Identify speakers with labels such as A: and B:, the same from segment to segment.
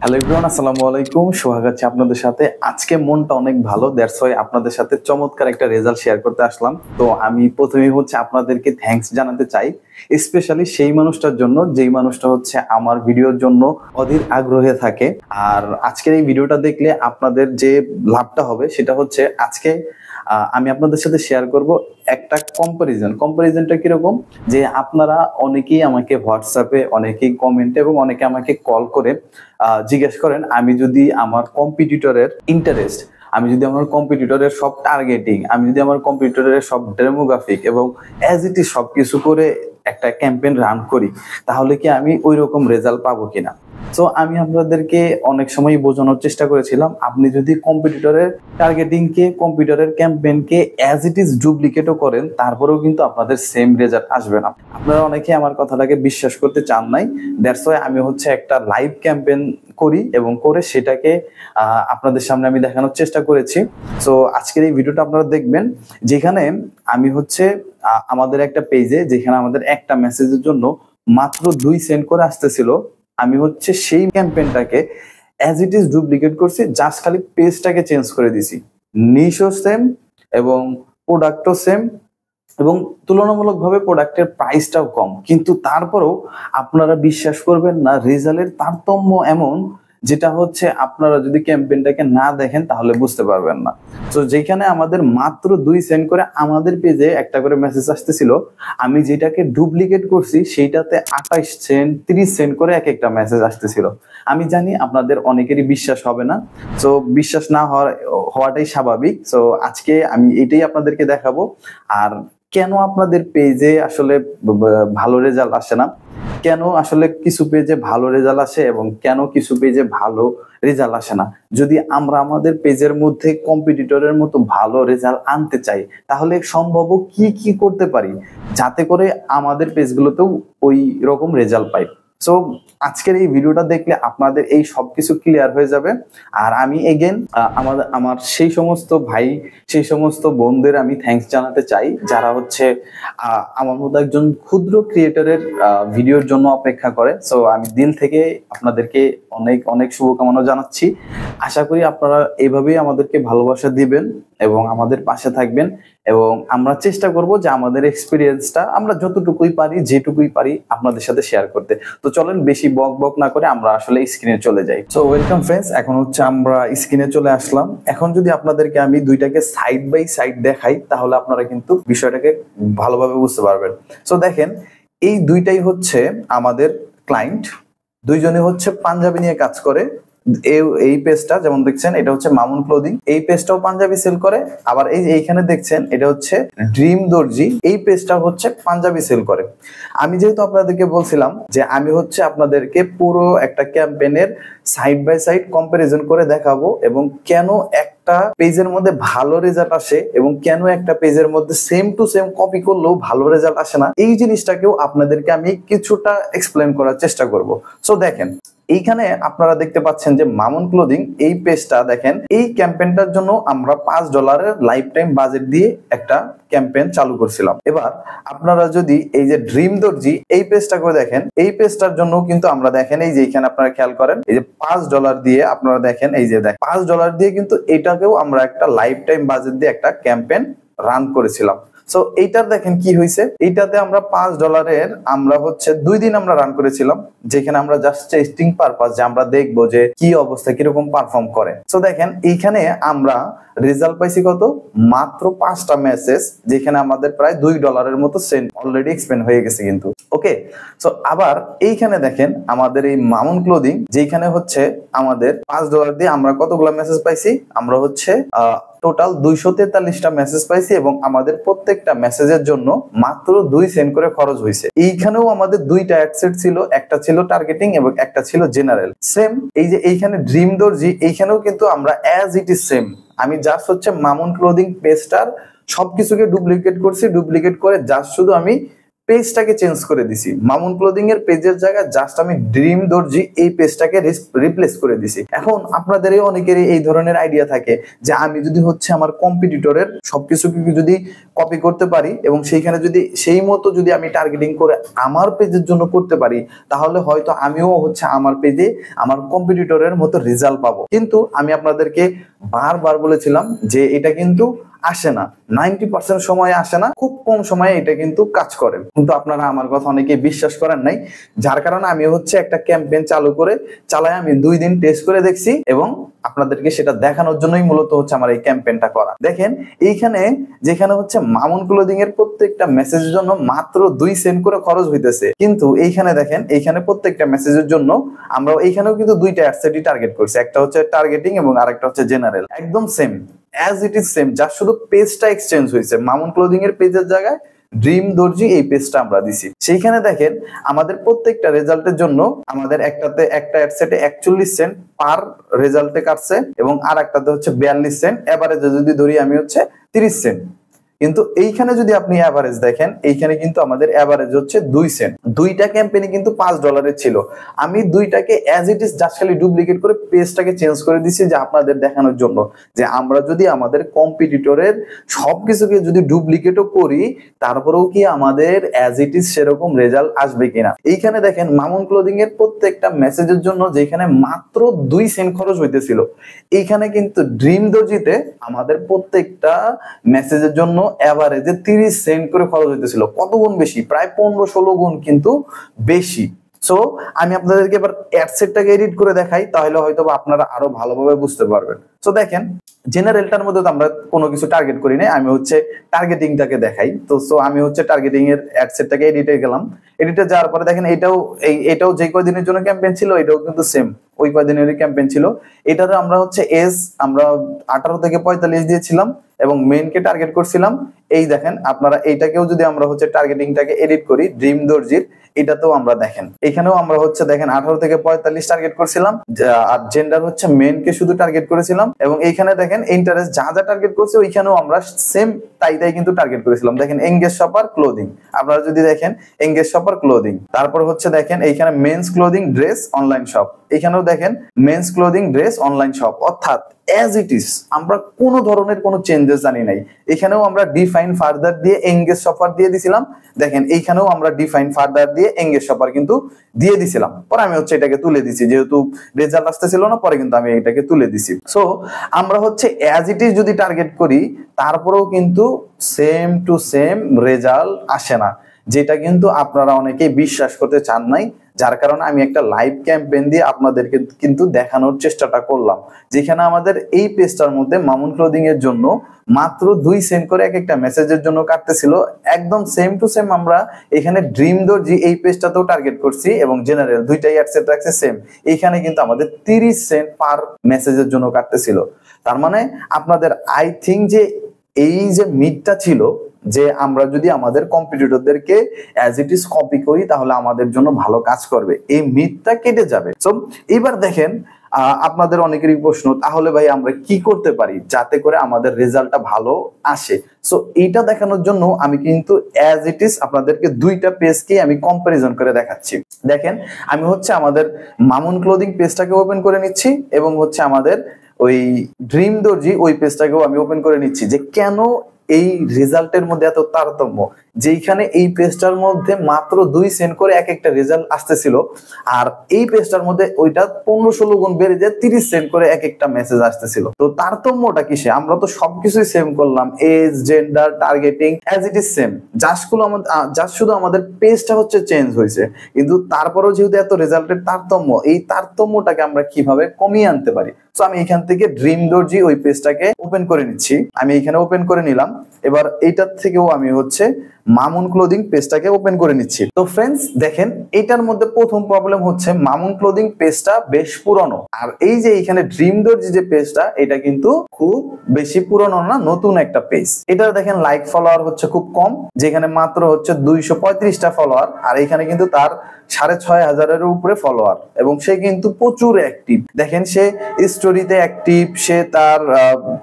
A: Hello everyone, আসসালামু আলাইকুম। সোহাগ আছে আপনাদের সাথে। আজকে মনটা অনেক ভালো, দ্যাটস ওয়াই আপনাদের সাথে চমৎকার একটা রেজাল্ট শেয়ার করতে আসলাম। তো আমি প্রথমেই আপনাদেরকে থ্যাঙ্কস জানাতে চাই, স্পেশালি সেই মানুষটার জন্য যেই মানুষটা আমার ভিডিওর জন্য অধীর আগ্রহে থাকে। আর আজকের এই ভিডিওটা দেখলে আপনাদের যে লাভটা হবে সেটা আজকে আমি আপনাদের সাথে শেয়ার করব একটা কম্পারিজনটা কিরকম, যে আপনারা অনেকেই আমাকে হোয়াটসঅ্যাপে, অনেকেই কমেন্টে এবং অনেকে আমাকে কল করে জিজ্ঞেস করেন, আমি যদি আমার কম্পিটিটরের ইন্টারেস্ট, আমি যদি আমার কম্পিটিটরের সব টার্গেটিং, আমি যদি আমার কম্পিটিটরের সব ডেমোগ্রাফিক এবং অ্যাজ ইট ইজ সবকিছু করে একটা ক্যাম্পেইন রান করি, তাহলে কি আমি ওই রকম রেজাল্ট পাবো কিনা। সো আমি আপনাদেরকে অনেক সময় বোঝানোর চেষ্টা করেছিলাম, আপনি যদি কম্পিটিটরের টার্গেটিংকে, কম্পিউটারের ক্যাম্পেইনকে অ্যাজ ইট ইজ ডুপ্লিকেটও করেন, তারপরেও কিন্তু আপনাদের সেম রেজাল্ট আসবে না। আপনারা অনেকে আমার কথাটাকে বিশ্বাস করতে চান নাই, দ্যাটস ওয়াই আমি একটা লাইভ ক্যাম্পেইন করি এবং করে সেটাকে আপনাদের সামনে আমি দেখানোর চেষ্টা করেছি। সো আজকের এই ভিডিওটা আপনারা দেখবেন, যেখানে আমি আমাদের একটা পেজে, যেখানে আমাদের একটা মেসেজের জন্য মাত্র 2 সেন্ট করে আসতেছিল, আমি সেই ক্যাম্পেইনটাকে অ্যাজ ইট ইজ ডুপ্লিকেট করছি, জাস্ট খালি পেজটাকে চেঞ্জ করে দিছি। নিশও সেম এবং প্রোডাক্টও সেম এবং তুলনামূলকভাবে প্রোডাক্টের প্রাইসটাও কম, কিন্তু তারপরেও আপনারা বিশ্বাস করবেন না, রেজাল্টের তারতম্য এমন, যেটা আপনারা যদি ক্যাম্পেইনটাকে না দেখেন তাহলে বুঝতে পারবেন না। তো যেখানে আমাদের মাত্র 2 সেন্ট করে আমাদের পেজে একটা করে মেসেজ আসতেছিল, আমি যেটাকে ডুপ্লিকেট করছি সেইটাতে 28 সেন্ট 30 সেন্ট করে এক একটা মেসেজ আসতেছিল। আমি জানি আপনাদের অনেকেরই বিশ্বাস হবে না, তো বিশ্বাস না হওয়াটাই স্বাভাবিক। তো আজকে আমি এটাই আপনাদেরকে দেখাবো। আর কেন আপনাদের পেজে আসলে ভালো রেজাল্ট আসে না, কেন আসলে কিছু পেজে ভালো রেজাল্ট আসে এবং কেন কিছু পেজে ভালো রেজাল্ট আসে না। যদি আমরা আমাদের পেজের মধ্যে কম্পিটিটরের মতো ভালো রেজাল্ট আনতে চাই, তাহলে সম্ভব কি কি করতে পারি যাতে করে আমাদের পেজগুলোতেও ওই রকম রেজাল্ট পাই। সো আজকের এই ভিডিওটা দেখলে আপনাদের এই সবকিছু ক্লিয়ার হয়ে যাবে। আর আমি এগেন আমার সেই সমস্ত ভাই, সেই সমস্ত বোনদের আমি থ্যাঙ্কস জানাতে চাই, যারা আমার মতো একজন ক্ষুদ্র ক্রিয়েটরের ভিডিওর জন্য অপেক্ষা করে। সো আমি দিল থেকে আপনাদেরকে অনেক অনেক শুভকামনা জানাচ্ছি। আশা করি আপনারা এভাবেই আমাদেরকে ভালোবাসা দিবেন এবং আমাদের পাশে থাকবেন, এবং আমরা চেষ্টা করব যে আমাদের এক্সপিরিয়েন্সটা আমরা যতটুকুই পারি, যেটুকুই পারি আপনাদের সাথে শেয়ার করতে। তো চলেন বেশি বক না করে আমরা আসলে স্ক্রিনে চলে যাই। সো ওয়েলকাম ফ্রেন্ডস, এখন আমরা স্ক্রিনে চলে আসলাম। এখন যদি আপনাদেরকে আমি দুইটাকে সাইড বাই সাইড দেখাই, তাহলে আপনারা কিন্তু বিষয়টাকে ভালোভাবে বুঝতে পারবেন। সো দেখেন, এই দুইটাই আমাদের ক্লায়েন্ট, দুইজনে পাঞ্জাবি নিয়ে কাজ করে। এই পেজটা যেমন দেখছেন, এটা মামুন ক্লোদিং, এই পেজটাও পাঞ্জাবি সেল করে। আবার এইখানে দেখছেন, এটা ড্রিম দর্জি, এই পেজটা পাঞ্জাবি সেল করে। আমি যেহেতু আপনাদেরকে বলছিলাম যে আমি আপনাদেরকে পুরো একটা ক্যাম্পেইনের সাইড বাই সাইড কম্পারিজন করে দেখাবো, এবং কেন একটা পেজের মধ্যে ভালো রেজাল্ট আসে এবং কেন একটা পেজের মধ্যে সেম টু সেম কপি করলেও ভালো রেজাল্ট আসে না, এই জিনিসটাকেও আপনাদেরকে আমি কিছুটা এক্সপ্লেন করার চেষ্টা করব। সো দেখেন, এইখানে আপনারা দেখতে পাচ্ছেন যে মামুন ক্লোদিং, এই পেজটা দেখেন, এই ক্যাম্পেইনটার জন্য আমরা $5 লাইফ টাইম বাজেট দিয়ে একটা ক্যাম্পেইন চালু করছিলাম। এবার আপনারা যদি এই যে ড্রিম দর্জি এই পেজটা করে দেখেন, এই পেজটার জন্য কিন্তু আমরা দেখেন, এই যে এখানে আপনারা খেয়াল করেন, এই যে $5 দিয়ে আপনারা দেখেন, এই যে দেখেন $5 দিয়ে কিন্তু এটাকেও আমরা একটা লাইফ টাইম বাজেট দিয়ে একটা ক্যাম্পেইন রান করেছিলাম। সো এইটার দেখেন কি হয়েছে, এইটাতে আমরা $5 আমরা 2 দিন আমরা রান করেছিলাম, যেখানে আমরা জাস্ট টেস্টিং পারপাস, যে আমরা দেখবো যে কি অবস্থা, কিরকম পারফর্ম করে। সো দেখেন, এইখানে আমরা রেজাল্ট পাইছি কত, মাত্র 5টা মেসেজ, যেখানে আমাদের প্রায় $2 মতো সেন্ড অলরেডি এক্সপেন্ড হয়ে গেছে কিন্তু। ওকে, সো আবার এইখানে দেখেন আমাদের এই মামুন ক্লোদিং, যেখানে আমাদের $5 দিয়ে আমরা কতগুলো মেসেজ পাইছি, আমরা টোটাল 243টা মেসেজ পাইছি, এবং আমাদের প্রত্যেকটা মেসেজের জন্য মাত্র 2 সেন্ট করে খরচ হয়েছে। এইখানেও আমাদের 2টা অ্যাডসেট ছিল, একটা ছিল টার্গেটিং এবং একটা ছিল জেনারেল। সেম এই যে এইখানে ড্রিম দর্জি, এইখানেও কিন্তু আমরা অ্যাজ ইট ইজ সেম, আমি জাস্ট মামুন ক্লোদিং পেজটার সবকিছুকে ডুপ্লিকেট করছি, ডুপ্লিকেট করে জাস্ট শুধু আমি পেজটাকে চেঞ্জ করে দিছি। মামুন ক্লোদিং এর পেজের জায়গায় জাস্ট আমি ড্রিম দর্জি এই পেজটাকে রিপ্লেস করে দিছি। এখন আপনাদের অনেকেরই এই ধরনের আইডিয়া থাকে যে আমি যদি হচ্ছে আমার কম্পিটিটরের সবকিছু যদি কপি করতে পারি এবং সেইখানে যদি সেই মতো যদি আমি টার্গেটিং করে আমার পেজের জন্য করতে পারি, তাহলে হয়তো আমিও হচ্ছে আমার পেজে আমার কম্পিটিটরের মতো রেজাল্ট পাবো। কিন্তু আমি আপনাদেরকে বারবার বলেছিলাম যে এটা কিন্তু আসে না, 90% সময় আসে না, খুব কম সময়ে এটা কিন্তু কাজ করে। কিন্তু আপনারা আমার কথা অনেকে বিশ্বাস করেন নাই, যার কারণে আমি হচ্ছে একটা ক্যাম্পেইন চালায় আমি 2 দিন টেস্ট করে দেখছি এবং আপনাদেরকে সেটা দেখানোর জন্যই মূলত হচ্ছে আমার এই ক্যাম্পেইনটা করা। দেখেন এইখানে যেখানে হচ্ছে মামুন ক্লোদিং এর প্রত্যেকটা মেসেজের জন্য মাত্র 2 সেন্ট করে খরচ হইতেছে, কিন্তু এইখানে দেখেন এইখানে প্রত্যেকটা মেসেজের জন্য আমরা এইখানেও কিন্তু 2টা অ্যাডসেটই টার্গেট করছি, একটা হচ্ছে টার্গেটিং এবং আরেকটা হচ্ছে জেনারেল, একদম same as it is same, যা শুধু পেজটা এক্সচেঞ্জ হয়েছে। মামুন ক্লোদিং এর পেজের জায়গায় ড্রিম দর্জি এই পেজটা আমরা দিছি। সেইখানে দেখেন আমাদের প্রত্যেকটা রেজাল্টের জন্য আমাদের একটা অ্যাডসেটে 41 সেন্ট পার রেজাল্টে কাটছে এবং আর একটাতে হচ্ছে 42 সেন্ট, এভারেজে যদি ধরি আমি হচ্ছে 30 সেন্ট। কিন্তু এইখানে যদি আপনি এভারেজ দেখেন, এইখানে কিন্তু আমাদের এভারেজ হচ্ছে 2 সেন্ট। 2টা ক্যাম্পেইনে কিন্তু $5 ছিল। আমি 2টাকে অ্যাজ ইট ইজ জাস্ট খালি ডুপ্লিকেট করে পেজটাকে চেঞ্জ করে দিছি যে আপনাদের দেখানোর জন্য যে আমরা যদি আমাদের কম্পিটিটরের সবকিছুকে যদি ডুপ্লিকেটও করি, তারপরেও কি আমাদের অ্যাজ ইট ইজ সেরকম রেজাল্ট আসবে কিনা। এইখানে দেখেন মামুন ক্লোদিং এর প্রত্যেকটা মেসেজের জন্য যেখানে মাত্র 2 সেন্ট খরচ হইতেছিল, এইখানে কিন্তু ড্রিম দর্জিতে আমাদের প্রত্যেকটা মেসেজের জন্য এভারেজে 30 সেন্ট করে খরচ হইতেছিল। কত গুণ বেশি, প্রায় 15-16 গুণ কিন্তু বেশি। সো আমি আপনাদেরকে এবার অ্যাডসেটটাকে এডিট করে দেখাই, তাহলে হয়তো আপনারা আরো ভালোভাবে বুঝতে পারবেন। সো দেখেন জেনারেলটার মধ্যে তো আমরা কোনো কিছু টার্গেট করি না, আমি হচ্ছে টার্গেটিংটাকে দেখাই। তো সো আমি হচ্ছে টার্গেটিং এর অ্যাডসেটটাকে এডিটে গেলাম। এডিটে যাওয়ার পরে দেখেন এটাও যে কয়দিনের জন্য ক্যাম্পেইন ছিল এটাও কিন্তু সেম ওই কয়দিনেরই ক্যাম্পেইন ছিল। এটাতে আমরা হচ্ছে আমরা 18 থেকে 45 দিয়েছিলাম এবং মেইনকে টার্গেট করছিলাম। এই দেখেন আপনারা এইটাকেও যদি আমরা হচ্ছে টার্গেটিংটাকে এডিট করি ড্রিম দর্জির, এটাতেও আমরা দেখেন এখানেও আমরা হচ্ছে দেখেন 18 থেকে 45 টার্গেট করছিলাম, আর জেন্ডার হচ্ছে মেনকে শুধু টার্গেট করেছিলাম এবং এইখানে দেখেন ইন্টারেস্ট যা যা টার্গেট করছে ওইখানেও আমরা সেম তাই কিন্তু টার্গেট করেছিলাম। দেখেন এঙ্গেজ শপার ক্লোদিং, আপনারা যদি দেখেন এঙ্গেজ শপার ক্লোদিং, তারপর হচ্ছে দেখেন এইখানে men's clothing dress online shop, এখানেও দেখেন men's clothing dress online shop, অর্থাৎ as it is আমরা কোনো ধরনের কোনো চেঞ্জেস জানি নাই। এখানেও আমরা ডিফাইন ফার্দার দিয়ে এঙ্গেজ শপার দিয়ে দিছিলাম, দেখেন এইখানেও আমরা ডিফাইন ফার্দার দিয়ে এঙ্গেজ শপার কিন্তু দিয়ে দিছিলাম। পরে আমি হচ্ছে এটাকে তুলে দিছি, যেহেতু রেজাল্ট আসতেছিল না, পরে কিন্তু আমি এটাকে তুলে দিছি। সো আমরা হচ্ছে as it is যদি টার্গেট করি তারপরেও কিন্তু সেম টু সেম রেজাল্ট আসে না, যেটা কিন্তু আপনারা অনেকেই বিশ্বাস করতে চান নাই, যার কারণে আমি একটা লাইভ ক্যাম্পেইন দিয়ে আপনাদেরকে কিন্তু দেখানোর চেষ্টাটা করলাম, যেখানে আমাদের এই পেজটার মধ্যে মামুন ক্লোদিং এর জন্য মাত্র 2 সেন্ট করে এক একটা মেসেজের জন্য কাটতেছিল। একদম সেম টু সেম আমরা এখানে ড্রিম দর্জি এই পেজটাতেও টার্গেট করছি এবং জেনারেল দুইটাই অ্যাডসেট রাখছে সেম, এইখানে কিন্তু আমাদের 30 সেন্ট পার মেসেজের জন্য কাটতেছিল। তার মানে আপনাদের আই থিঙ্ক যে এই যে মিথটা ছিল যে আমরা যদি আমাদের কম্পিটিটরদেরকে অ্যাজ ইট ইজ কপি করি তাহলে আমাদের জন্য ভালো কাজ করবে, এই মিথটা কেটে যাবে। সো এবার দেখেন আপনাদের অনেকেরই প্রশ্ন, তাহলে ভাই আমরা কি করতে পারি যাতে করে আমাদের রেজাল্টটা ভালো আসে। সো এইটা দেখানোর জন্য আমি কিন্তু অ্যাজ ইট ইজ আপনাদেরকে 2টা পেজকে আমি কম্পারিজন করে দেখাচ্ছি। দেখেন আমি হচ্ছে আমাদের মামুন ক্লোদিং পেজটাকে ওপেন করে নিচ্ছি এবং হচ্ছে আমাদের ওই ড্রিম দর্জি ওই পেজটাকেও আমি ওপেন করে নিচ্ছি, যে কেন এই রেজাল্টের মধ্যে এত তারতম্য, যেখানে এই পেজটার মধ্যে মাত্র 2 সেন্ট করে এক একটা রেজাল্ট আসতেছিল, আর এই পেজটার মধ্যে ওইটা 15-16 গুণ বেড়ে যায় 30 সেন্ট করে এক একটা মেসেজ আসতেছিল। তো তারতম্যটা কিসে? আমরা তো সবকিছুই সেম করলাম, age, gender, targeting as it is same, just শুধু আমাদের পেজটা হচ্ছে চেঞ্জ হয়েছে। কিন্তু তারপরেও যেহেতু এত রেজাল্টের তারতম্য, এই তারতম্যটাকে আমরা কিভাবে কমিয়ে আনতে পারি? তো আমি এখান থেকে ড্রিম দর্জি ওই পেজটাকে ওপেন করে নিচ্ছি, আমি এখানে ওপেন করে নিলাম। এবার এইটার থেকেও আমি হচ্ছে মামুন ক্লোদিং পেজটাকে ওপেন করে নিচ্ছি। তো ফ্রেন্ডস দেখেন এটার মধ্যে প্রথম প্রবলেম হচ্ছে মামুন ক্লোদিং পেজটা বেশ পুরনো, আর এই যে এখানে ড্রিম দর্জি যে পেজটা এটা কিন্তু খুব বেশি পুরনো না, নতুন একটা পেজ। এটা দেখেন লাইক ফলোয়ার হচ্ছে খুব কম, যেখানে মাত্র হচ্ছে 235টা ফলোয়ার, আর এখানে কিন্তু তার 6500-এর উপরে ফলোয়ার এবং সে কিন্তু প্রচুর অ্যাক্টিভ। দেখেন সে স্টোরিতে অ্যাক্টিভ, সে তার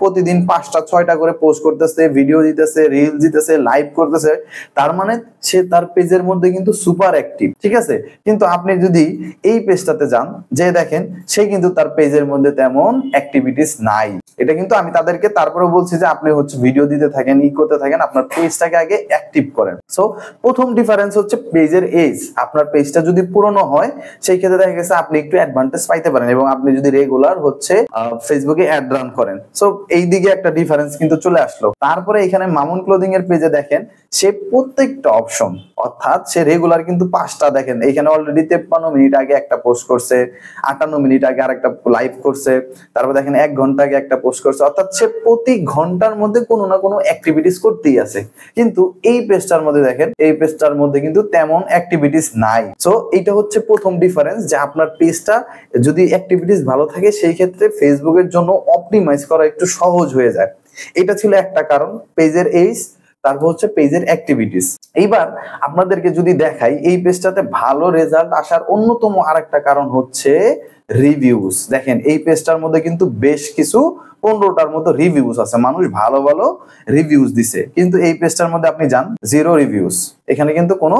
A: প্রতিদিন 5টা 6টা করে পোস্ট করতেছে, ভিডিও দিতেছে, রিলস দিতেছে, লাইভ করতেছে, তার মানে সে তার পেজের মধ্যে কিন্তু সুপার অ্যাক্টিভ, ঠিক আছে। কিন্তু আপনি যদি এই পেজটাতে যান, যে দেখেন সে কিন্তু তার পেজের মধ্যে তেমন অ্যাক্টিভিটিস নাই। এটা কিন্তু আমি তাদেরকে তারপরে বলছি যে আপনি হচ্ছে ভিডিও দিতে থাকেন, করতে থাকেন, আপনার পেজটাকে আগে অ্যাক্টিভ করেন। সো প্রথম ডিফারেন্স হচ্ছে পেজের এজ। আপনার পেজটা যদি পুরনো হয় সেই ক্ষেত্রে দেখা গেছে আপনি একটু অ্যাডভান্টেজ পাইতে পারেন, এবং আপনি যদি রেগুলার হচ্ছে ফেসবুকে অ্যাড রান করেন। সো এই দিকে একটা ডিফারেন্স কিন্তু চলে আসলো। তারপরে এখানে মামুন ক্লোদিং এর পেজে দেখেন সে প্রত্যেকটা অপশন, অর্থাৎ সে রেগুলার কিন্তু 5টা, দেখেন এখানে অলরেডি 53 মিনিট আগে একটা পোস্ট করছে, 58 মিনিট আগে আরেকটা লাইভ করছে, তারপর দেখেন 1 ঘন্টা আগে একটা পোস্ট করছে, অর্থাৎ সে প্রতি ঘন্টার মধ্যে কোনো না কোনো অ্যাক্টিভিটিস করতেই আছে। কিন্তু এই পেজটার মধ্যে দেখেন, এই পেজটার মধ্যে কিন্তু তেমন অ্যাক্টিভিটিস নাই। সো এটা হচ্ছে প্রথম ডিফারেন্স, যে আপনার পেজটা যদি অ্যাক্টিভিটিস ভালো থাকে সেই ক্ষেত্রে ফেসবুকের জন্য অপটিমাইজ করা একটু সহজ হয়ে যায়। এটা ছিল একটা কারণ, পেজের এজ, তারপর হচ্ছে পেজের অ্যাক্টিভিটিস। এইবার আপনাদেরকে যদি দেখাই এই পেজটাতে ভালো রেজাল্ট আসার অন্যতম আরেকটা কারণ হচ্ছে রিভিউজ। দেখেন এই পেজটার মধ্যে কিন্তু বেশ কিছু 15টার মতো রিভিউজ আছে, মানুষ ভালো ভালো রিভিউজ দিছে। কিন্তু এই পেজটার মধ্যে আপনি যান, 0 রিভিউজ, এখানে কিন্তু কোনো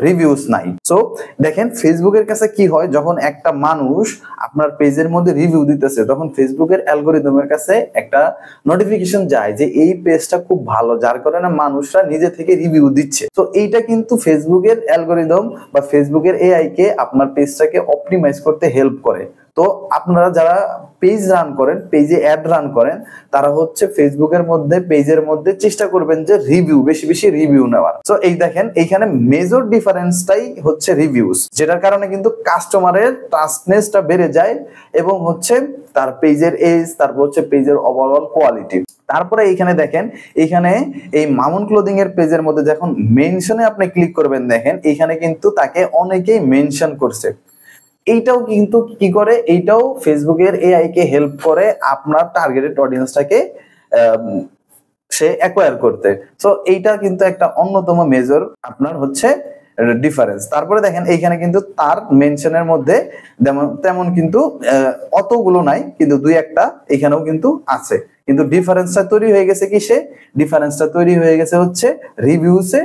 A: রিভিউজ নাই। সো দেখেন ফেসবুকের কাছে কি হয়, যখন একটা মানুষ আপনার পেজের মধ্যে রিভিউ দিতেছে, তখন ফেসবুকের অ্যালগরিদমের কাছে একটা নোটিফিকেশন যায় যে এই পেজটা খুব ভালো, যার কারণে মানুষরা নিজে থেকে রিভিউ দিচ্ছে। তো এইটা কিন্তু ফেসবুকের অ্যালগরিদম বা ফেসবুকের এআই কে আপনার পেজটাকে অপটিমাইজ করতে হেল্প করে। তো আপনারা যারা পেজ রান করেন, পেজে অ্যাড রান করেন, তারা হচ্ছে ফেসবুকের মধ্যে, পেজের মধ্যে চেষ্টা করবেন যে রিভিউ, বেশি বেশি রিভিউ নেওয়ার। তো এই দেখেন এইখানে মেজর ডিফারেন্সটাই হচ্ছে রিভিউজ, যেটার কারণে কিন্তু কাস্টমারের ট্রাস্টনেসটা বেড়ে যায়, এবং হচ্ছে তার পেজের এজ, তারপর হচ্ছে পেজের ওভারঅল কোয়ালিটি। তারপরে এইখানে দেখেন, এইখানে এই মামুন ক্লোদিং এর পেজের মধ্যে যখন মেনশনে আপনি ক্লিক করবেন, দেখেন এইখানে কিন্তু তাকে অনেকেই মেনশন করছে। এইটাও কিন্তু কি করে, এইটাও ফেসবুকের এআই কে হেল্প করে আপনার টার্গেটেড অডিয়েন্সটাকে সে অ্যাকোয়ার করতে। সো এইটা কিন্তু একটা অন্যতম মেজর আপনার হচ্ছে ডিফারেন্স। তারপরে দেখেন এইখানে কিন্তু তার মেনশনের মধ্যে তেমন কিন্তু অতগুলো নাই, কিন্তু 2-1টা এখানেও কিন্তু আছে। কিন্তু ডিফারেন্সটা তৈরি হয়ে গেছে কিসে? ডিফারেন্সটা তৈরি হয়ে গেছে হচ্ছে রিভিউসে,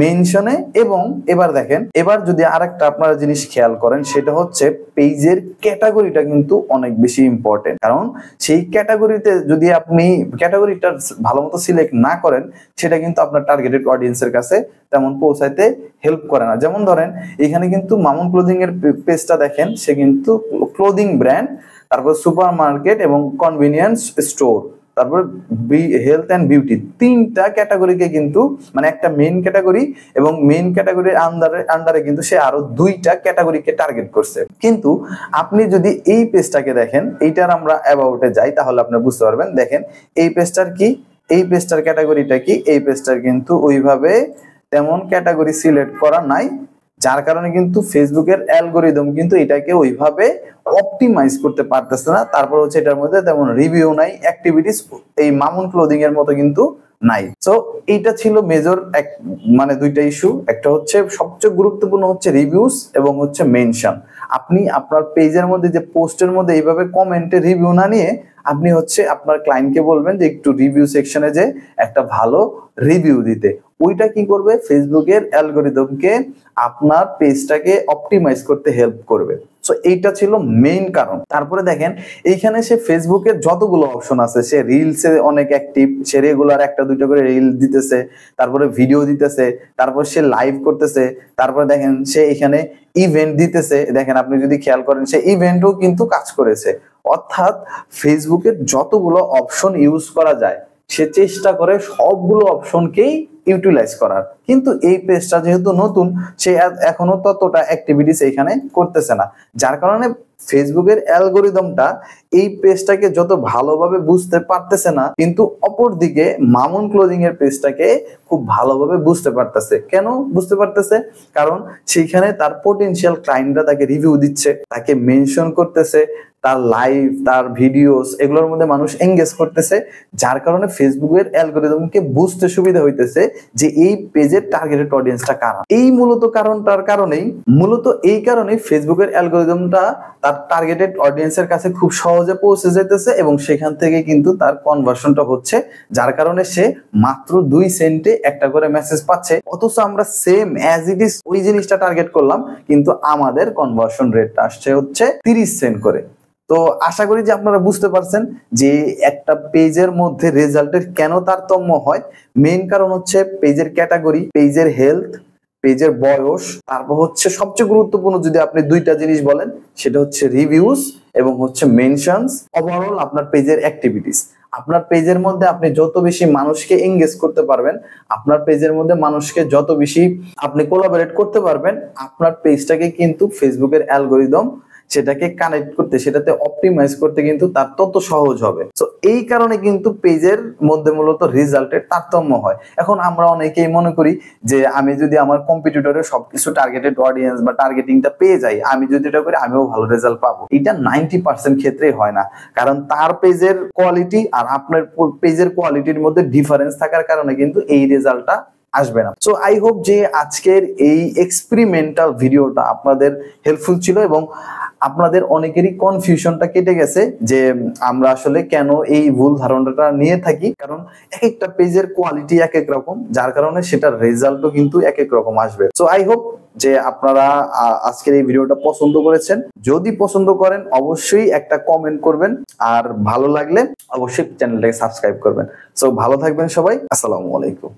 A: মেনশনে। এবং এবার দেখেন, এবার যদি আরেকটা আপনারা জিনিস খেয়াল করেন, সেটা হচ্ছে পেজের ক্যাটাগরিটা কিন্তু অনেক বেশি ইম্পর্টেন্ট। কারণ সেই ক্যাটাগরিতে যদি আপনি ক্যাটাগরিটা ভালো মতো সিলেক্ট না করেন, সেটা কিন্তু আপনার টার্গেটেড অডিয়েন্সের কাছে তেমন পৌঁছাইতে হেল্প করে না। যেমন ধরেন এখানে কিন্তু মামুন ক্লোদিং এর পেজটা দেখেন, সে কিন্তু ক্লোদিং ব্র্যান্ড, তারপর সুপার মার্কেট এবং কনভিনিয়েন্স স্টোর, তারপর হেলথ এন্ড বিউটি, 3টা ক্যাটাগরিকে কিন্তু, মানে একটা মেইন ক্যাটাগরি এবং মেইন ক্যাটাগরির আন্ডারে কিন্তু সে আরো 2টা ক্যাটাগরিকে টার্গেট করছে। কিন্তু আপনি যদি এই পেজটাকে দেখেন, এইটার আমরা অ্যাবাউটে যাই, তাহলে আপনি বুঝতে পারবেন। দেখেন এই পেজটার কি, এই পেজটার ক্যাটাগরিটা কি, এই পেজটার কিন্তু ওইভাবে তেমন ক্যাটাগরি সিলেক্ট করা নাই, যার কারণে কিন্তু ফেসবুকের অ্যালগরিদম কিন্তু এটাকে ওইভাবে অপটিমাইজ করতে পারতেছে না। তারপর হচ্ছে এটার মধ্যে তেমন রিভিউ নাই, অ্যাক্টিভিটিস এই মামুন ক্লোদিং এর মতো কিন্তু নাই। সো এইটা ছিল মেজর মানে 2টা ইস্যু। একটা হচ্ছে সবচেয়ে গুরুত্বপূর্ণ হচ্ছে রিভিউস এবং হচ্ছে মেনশন। আপনি আপনার পেজের মধ্যে যে পোস্টের মধ্যে এইভাবে কমেন্টে রিভিউ না নিয়ে আপনি হচ্ছে আপনার ক্লায়েন্টকে বলবেন যে একটু রিভিউ সেকশনে যে একটা ভালো রিভিউ দিতে। ওইটা কি করবে, ফেসবুকের অ্যালগরিদমকে আপনার পেজটাকে অপটিমাইজ করতে হেল্প করবে। সো এইটা ছিল মেইন কারণ। তারপরে দেখেন এইখানে সে ফেসবুকের যতগুলো অপশন আছে, সে রিলসে অনেক অ্যাক্টিভ, সে রেগুলার 1-2টা করে রিল দিতেছে, তারপরে ভিডিও দিতেছে, তারপর সে লাইভ করতেছে, তারপরে দেখেন সে এখানে ইভেন্ট দিতেছে। দেখেন আপনি যদি খেয়াল করেন, সে ইভেন্টও কিন্তু কাজ করেছে। অর্থাৎ ফেসবুকের যতগুলো অপশন ইউজ করা যায়, সে চেষ্টা করে সবগুলো অপশনকেই ইউটিলাইজ করার। কিন্তু এই পেজটা যেহেতু নতুন, সে এখনো ততটা অ্যাক্টিভিটিস এখানে করতেছে না, যার কারণে ফেসবুকের অ্যালগরিদমটা এই পেজটাকে যত ভালোভাবে বুঝতে পারতেছে না, কিন্তু অপরদিকে মামুন ক্লোদিং এর পেজটাকে খুব ভালোভাবে বুঝতে পারতেছে। কেন বুঝতে পারতেছে? কারণ সেইখানে তার পটেনশিয়াল ক্লায়েন্টরা তাকে রিভিউ দিচ্ছে, তাকে মেনশন করতেছে, তার লাইভ, তার ভিডিওস, এগুলোর মধ্যে মানুষ এঙ্গেজ করতেছে, যার কারণে ফেসবুকের অ্যালগরিদমকে বুঝতে সুবিধা হইতেছে যে এই পেজের টার্গেটেড অডিয়েন্সটা কারা। এই মূলত এই কারণেই ফেসবুকের অ্যালগরিদমটা তার টার্গেটেড অডিয়েন্সের কাছে খুব সহজে পৌঁছে যেতেছে এবং সেখান থেকে কিন্তু তার কনভার্সনটা হচ্ছে, যার কারণে সে মাত্র 2 সেন্টে একটা করে মেসেজ পাচ্ছে। অথচ আমরা সেম অ্যাজ ইট ইজ ওই জিনিসটা টার্গেট করলাম, কিন্তু আমাদের কনভার্সন রেটটা আসছে হচ্ছে 30 সেন্ট করে। তো আশা করি যে আপনারা বুঝতে পারছেন যে একটা পেজের মধ্যে রেজাল্টের কেন তারতম্য হয়। মেইন কারণ হচ্ছে পেজের ক্যাটাগরি, পেজের হেলথ, পেজের বয়স, তারপর হচ্ছে সবচেয়ে গুরুত্বপূর্ণ যদি আপনি 2টা জিনিস বলেন, সেটা হচ্ছে রিভিউজ এবং হচ্ছে মেনশনস, ওভারঅল আপনার পেজের অ্যাক্টিভিটিস। আপনার পেজের মধ্যে আপনি যত বেশি মানুষকে এঙ্গেজ করতে পারবেন, আপনার পেজের মধ্যে মানুষকে যত বেশি আপনি কোলাবোরেট করতে পারবেন, আপনার পেজটাকে কিন্তু ফেসবুকের অ্যালগরিদম সেটাকে কানেক্ট করতে, সেটাতে অপটিমাইজ করতে কিন্তু তার তত সহজ হবে। তো এই কারণে কিন্তু পেজের মধ্যে মূলত রেজাল্টের তারতম্য হয়। এখন আমরা অনেকেই মনে করি যে আমি যদি আমার কম্পিটিটরে সবকিছু টার্গেটেড অডিয়েন্স বা টার্গেটিংটা পেয়ে যাই, আমি যদি এটা করি আমিও ভালো রেজাল্ট পাবো। এটা 90% ক্ষেত্রেই হয় না, কারণ তার পেজের কোয়ালিটি আর আপনার পেজের কোয়ালিটির মধ্যে ডিফারেন্স থাকার কারণে কিন্তু এই রেজাল্টটা আসবে না। সো আই হোপ যে আজকের এই এক্সপেরিমেন্টাল ভিডিওটা আপনাদের হেল্পফুল ছিল এবং আপনাদের অনেকেরই কনফিউশনটা কেটে গেছে যে আমরা আসলে কেন এই ভুল ধারণাটা নিয়ে থাকি। কারণ এক একটা পেজের কোয়ালিটি এক এক রকম, যার কারণে সেটার রেজাল্টও কিন্তু এক এক রকম আসবে। সো আই হোপ যে আপনারা আজকের এই ভিডিওটা পছন্দ করেছেন। যদি পছন্দ করেন অবশ্যই একটা কমেন্ট করবেন, আর ভালো লাগলে অবশ্যই চ্যানেলটাকে সাবস্ক্রাইব করবেন। সো ভালো থাকবেন সবাই, আসসালামু আলাইকুম।